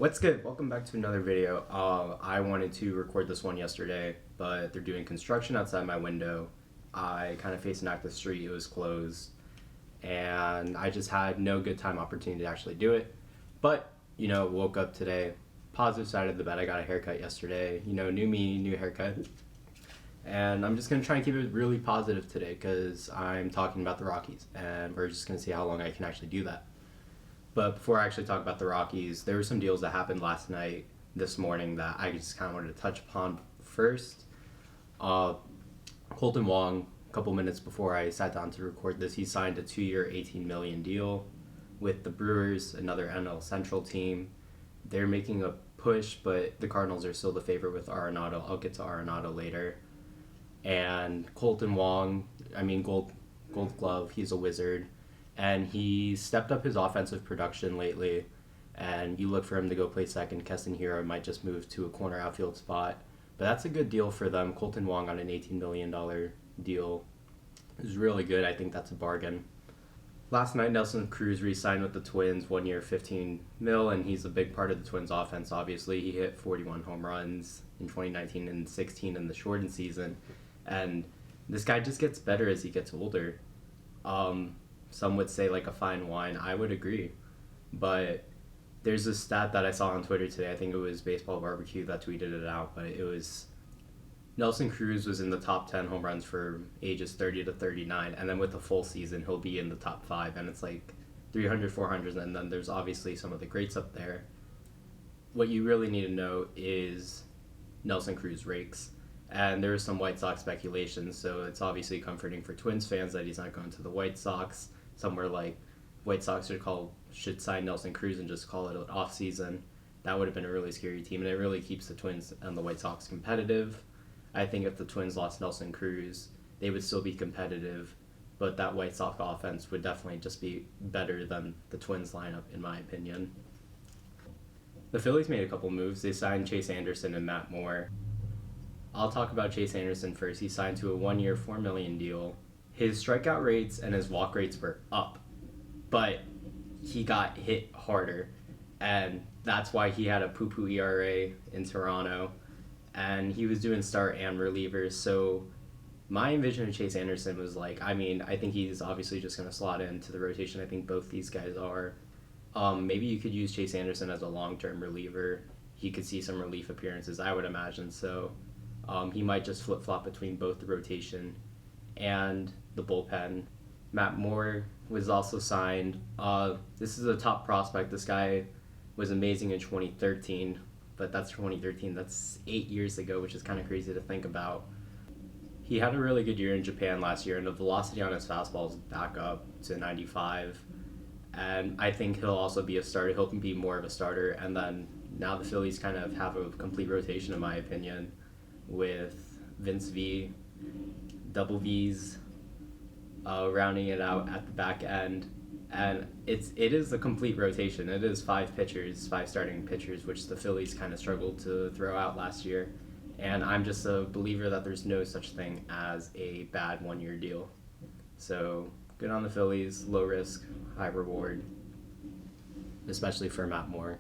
What's good? Welcome back to another video. I wanted to record this one yesterday, but they're doing construction outside my window. I kind of face an active street, it was closed, and I just had no good time opportunity to actually do it. But, woke up today, positive side of the bed, I got a haircut yesterday, new me, new haircut. And I'm just going to try and keep it really positive today because I'm talking about the Rockies, and we're just going to see how long I can actually do that. But before I actually talk about the Rockies, there were some deals that happened last night, this morning, that I just kind of wanted to touch upon first. Kolton Wong, a couple minutes before I sat down to record this, he signed a 2-year, $18 million deal with the Brewers, another NL Central team. They're making a push, but the Cardinals are still the favorite with Arenado. I'll get to Arenado later. And Kolton Wong, Gold Glove, he's a wizard. And he stepped up his offensive production lately, and you look for him to go play second. Keston Hero might just move to a corner outfield spot, but that's a good deal for them. Kolton Wong on an $18 million deal is really good. I think that's a bargain. Last night, Cruz re-signed with the Twins, 1 year, $15 million, and he's a big part of the Twins' offense, obviously. He hit 41 home runs in 2019 and 16 in the shortened season, and this guy just gets better as he gets older. Some would say like a fine wine. I would agree. But there's a stat that I saw on Twitter today. I think it was Baseball Barbecue that tweeted it out. But it was Nelson Cruz was in the top 10 home runs for ages 30 to 39. And then with the full season, he'll be in the top 5. And it's like 300, 400. And then there's obviously some of the greats up there. What you really need to know is Nelson Cruz rakes. And there was some White Sox speculation. So it's obviously comforting for Twins fans that he's not going to the White Sox. Somewhere like White Sox should sign Nelson Cruz and just call it an off season. That would have been a really scary team, and it really keeps the Twins and the White Sox competitive. I think if the Twins lost Nelson Cruz, they would still be competitive, but that White Sox offense would definitely just be better than the Twins lineup, in my opinion. The Phillies made a couple moves. They signed Chase Anderson and Matt Moore. I'll talk about Chase Anderson first. He signed to a 1-year, $4 million deal. His strikeout rates and his walk rates were up, but he got hit harder, and that's why he had a poo-poo ERA in Toronto, and he was doing start and relievers. So my envision of Chase Anderson was I think he's obviously just going to slot into the rotation. I think both these guys are. Maybe you could use Chase Anderson as a long-term reliever. He could see some relief appearances, I would imagine. So he might just flip-flop between both the rotation and the bullpen. Matt Moore was also signed. This is a top prospect. This guy was amazing in 2013, but that's 2013. That's 8 years ago, which is kind of crazy to think about. He had a really good year in Japan last year, and the velocity on his fastball is back up to 95. And I think he'll also be a starter. He'll be more of a starter. And then now the Phillies kind of have a complete rotation, in my opinion, with Vince V, Double V's, rounding it out at the back end, and it is a complete rotation. It is 5 starting pitchers, which the Phillies kind of struggled to throw out last year, and I'm just a believer that there's no such thing as a bad 1-year deal. So good on the Phillies, low risk, high reward, especially for Matt Moore.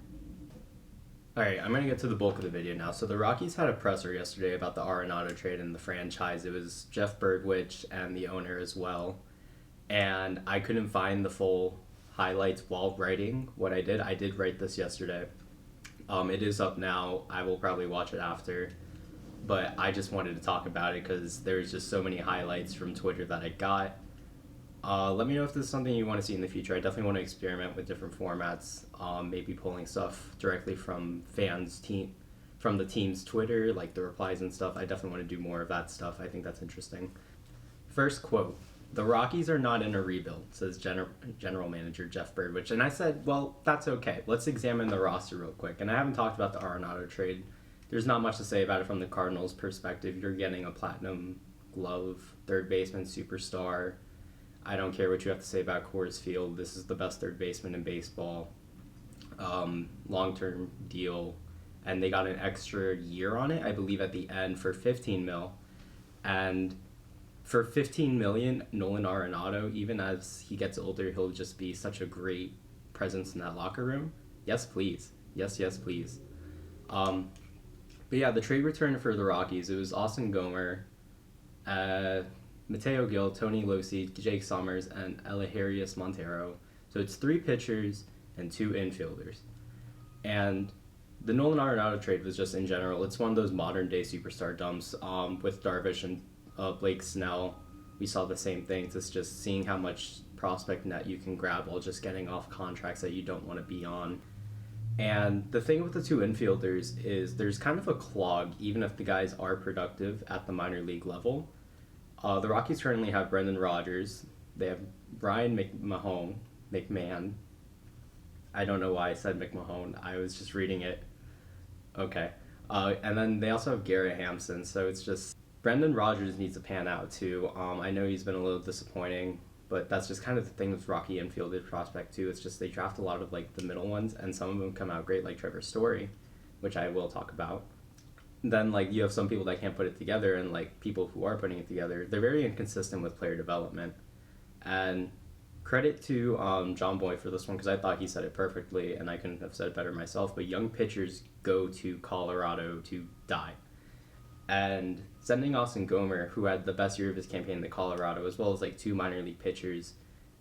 Alright, I'm going to get to the bulk of the video now. So the Rockies had a presser yesterday about the Arenado trade and the franchise. It was Jeff Birdwich and the owner as well. And I couldn't find the full highlights while writing what I did. I did write this yesterday. It is up now. I will probably watch it after. But I just wanted to talk about it because there's just so many highlights from Twitter that I got. Let me know if this is something you want to see in the future. I definitely want to experiment with different formats, maybe pulling stuff directly from from the team's Twitter, like the replies and stuff. I definitely want to do more of that stuff. I think that's interesting. First quote, "The Rockies are not in a rebuild," says General Manager Jeff Birdwich. And I said, well, that's okay. Let's examine the roster real quick. And I haven't talked about the Arenado trade. There's not much to say about it from the Cardinals' perspective. You're getting a platinum glove, third baseman, superstar. I don't care what you have to say about Coors Field. This is the best third baseman in baseball. Long-term deal. And they got an extra year on it, I believe, at the end for $15 million. And for $15 million, Nolan Arenado, even as he gets older, he'll just be such a great presence in that locker room. Yes, please. Yes, yes, please. Um, but yeah, the trade return for the Rockies, it was Austin Gomer, uh, Mateo Gil, Tony Losi, Jake Summers, and Eliharius Montero. So it's 3 pitchers and 2 infielders. And the Nolan Arenado trade was just in general, it's one of those modern day superstar dumps. With Darvish and Blake Snell, we saw the same things. It's just seeing how much prospect net you can grab while just getting off contracts that you don't want to be on. And the thing with the 2 infielders is there's kind of a clog, even if the guys are productive at the minor league level. The Rockies currently have Brendan Rodgers. They have Brian McMahon. I don't know why I said McMahon. I was just reading it. Okay. And then they also have Garrett Hampson. So it's just Brendan Rodgers needs to pan out too. I know he's been a little disappointing, but that's just kind of the thing with Rocky infielded prospect too. It's just they draft a lot of like the middle ones, and some of them come out great, like Trevor Story, which I will talk about. Then like you have some people that can't put it together, and like people who are putting it together, they're very inconsistent with player development. And credit to John Boy for this one, because I thought he said it perfectly, and I couldn't have said it better myself. But young pitchers go to Colorado to die. And sending Austin Gomer, who had the best year of his campaign in Colorado, as well as like 2 minor league pitchers,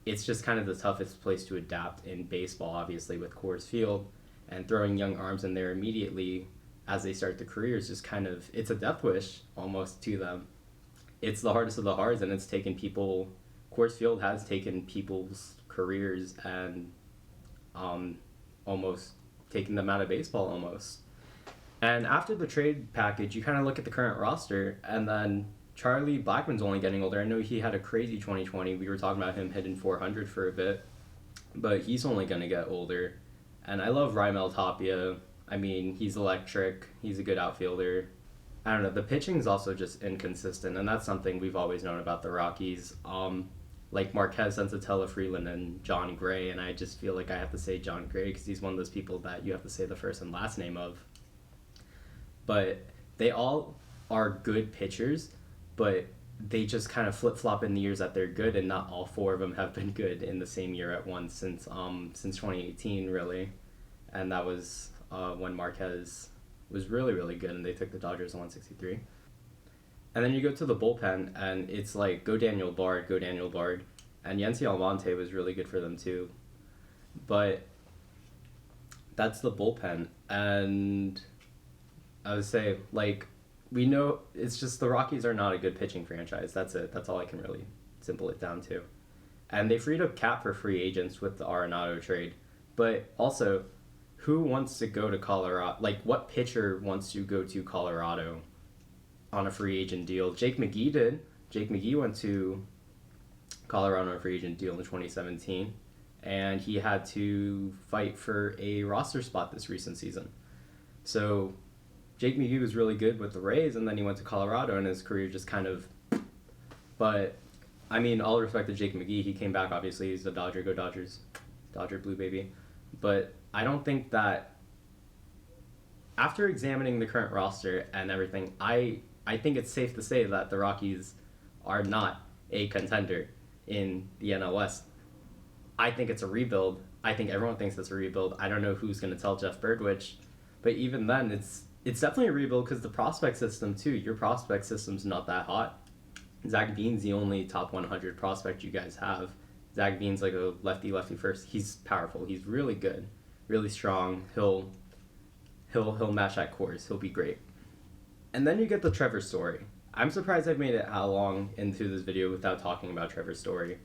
it's just kind of the toughest place to adapt in baseball, obviously, with Coors Field. And throwing young arms in there immediately as they start their careers, just kind of, it's a death wish almost to them. It's the hardest of the hards, and it's taken people, Coors Field has taken people's careers and almost taken them out of baseball almost. And after the trade package, you kind of look at the current roster, and then Charlie Blackmon's only getting older. I know he had a crazy 2020. We were talking about him hitting 400 for a bit, but he's only going to get older. And I love Raimel Tapia. I mean, he's electric. He's a good outfielder. I don't know. The pitching's also just inconsistent, and that's something we've always known about the Rockies. Like Marquez Sensatella Freeland and John Gray, and I just feel like I have to say John Gray because he's one of those people that you have to say the first and last name of. But they all are good pitchers, but they just kind of flip-flop in the years that they're good, and not all 4 of them have been good in the same year at once since 2018, really. And that was when Marquez was really, really good, and they took the Dodgers 163. And then you go to the bullpen, and it's like, go Daniel Bard. And Yency Almonte was really good for them, too. But that's the bullpen. And I would say, like, we know it's just the Rockies are not a good pitching franchise. That's it. That's all I can really simple it down to. And they freed up cap for free agents with the Arenado trade. But also, who wants to go to Colorado? Like, what pitcher wants to go to Colorado on a free agent deal? Jake McGee did. Jake McGee went to Colorado on a free agent deal in 2017. And he had to fight for a roster spot this recent season. So Jake McGee was really good with the Rays, and then he went to Colorado, and his career just kind of... But, I mean, all respect to Jake McGee. He came back, obviously. He's a Dodger. Go Dodgers. Dodger blue baby. But I don't think that... After examining the current roster and everything, I think it's safe to say that the Rockies are not a contender in the NL West. I think it's a rebuild. I think everyone thinks it's a rebuild. I don't know who's going to tell Jeff Birdwich. But even then, it's definitely a rebuild because the prospect system, too. Your prospect system's not that hot. Zach Bean's the only top 100 prospect you guys have. Zach Bean's like a lefty first. He's powerful. He's really good. Really strong. He'll match that course. He'll be great. And then you get the Trevor Story. I'm surprised I've made it how long into this video without talking about Trevor Story.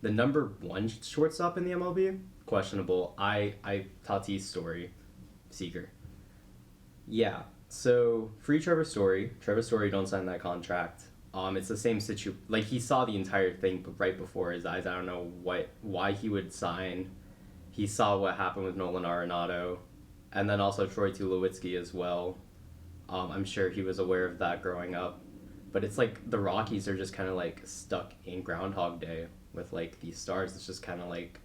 The number 1 shortstop in the MLB? Questionable. Tatis Story. Seager. Yeah, so free Trevor Story. Trevor Story, don't sign that contract. It's the same like he saw the entire thing right before his eyes. I don't know why he would sign. He saw what happened with Nolan Arenado, and then also Troy Tulowitzki as well. I'm sure he was aware of that growing up, but it's like the Rockies are just kind of like stuck in Groundhog Day with like these stars. It's just kind of like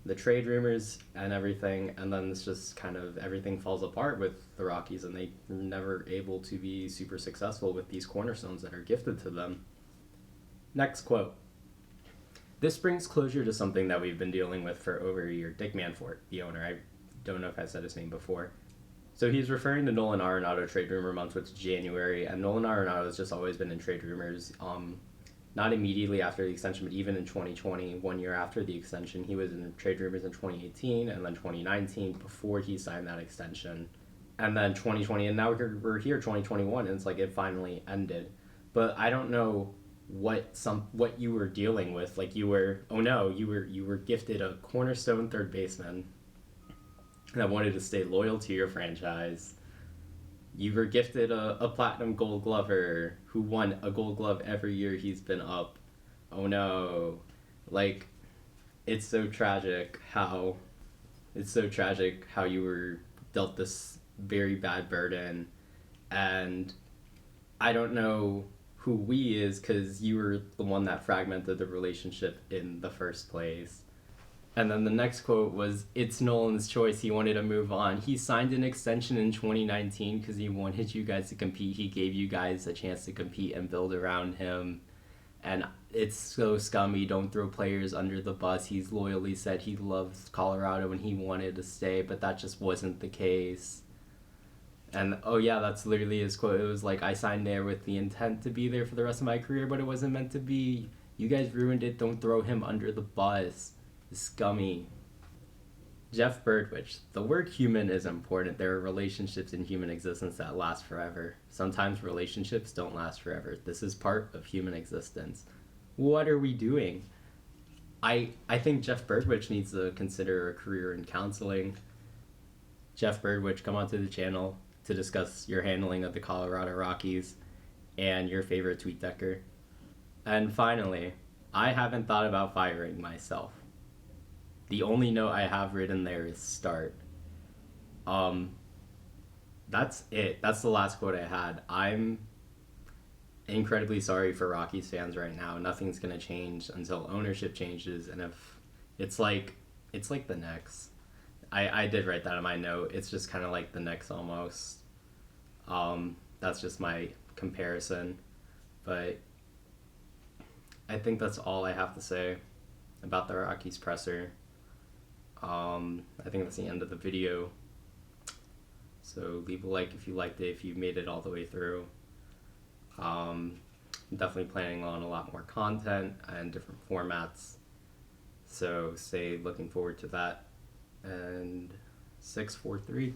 the trade rumors and everything, and then it's just kind of everything falls apart with the Rockies, and they were never able to be super successful with these cornerstones that are gifted to them. Next quote. This brings closure to something that we've been dealing with for over a year. Dick Manfort, the owner. don't know if I said his name before. So he's referring to Nolan Arenado trade rumor month, which is January, and Nolan Arenado has just always been in trade rumors. Not immediately after the extension, but even in 2020, 1 year after the extension, he was in trade rumors in 2018 and then 2019 before he signed that extension. And then 2020, and now we're here 2021, and it's like it finally ended. But I don't know what you were dealing with. Like you were gifted a cornerstone third baseman that wanted to stay loyal to your franchise. You were gifted a platinum gold glover who won a gold glove every year he's been up. Oh no. Like, it's so tragic how you were dealt this very bad burden. And I don't know who we is, because you were the one that fragmented the relationship in the first place. And then the next quote was, "It's Nolan's choice. He wanted to move on. He signed an extension in 2019 because he wanted you guys to compete. He gave you guys a chance to compete and build around him. And it's so scummy. Don't throw players under the bus. He's loyally said he loves Colorado and he wanted to stay, but that just wasn't the case." And oh yeah, that's literally his quote. It was like, "I signed there with the intent to be there for the rest of my career, but it wasn't meant to be. You guys ruined it. Don't throw him under the bus." Scummy. Jeff Birdwich. The word human is important. There are relationships in human existence that last forever. Sometimes relationships don't last forever. This is part of human existence. What are we doing? I think Jeff Birdwich needs to consider a career in counseling. Jeff Birdwich, come onto the channel to discuss your handling of the Colorado Rockies and your favorite TweetDecker. And finally, I haven't thought about firing myself. The only note I have written there is start. That's it. That's the last quote I had. I'm incredibly sorry for Rockies fans right now. Nothing's gonna change until ownership changes, and if it's like the Knicks. I did write that in my note. It's just kind of like the Knicks almost. That's just my comparison, but I think that's all I have to say about the Rockies presser. I think that's the end of the video. So leave a like if you liked it, if you made it all the way through. I'm definitely planning on a lot more content and different formats. So stay looking forward to that. And 643.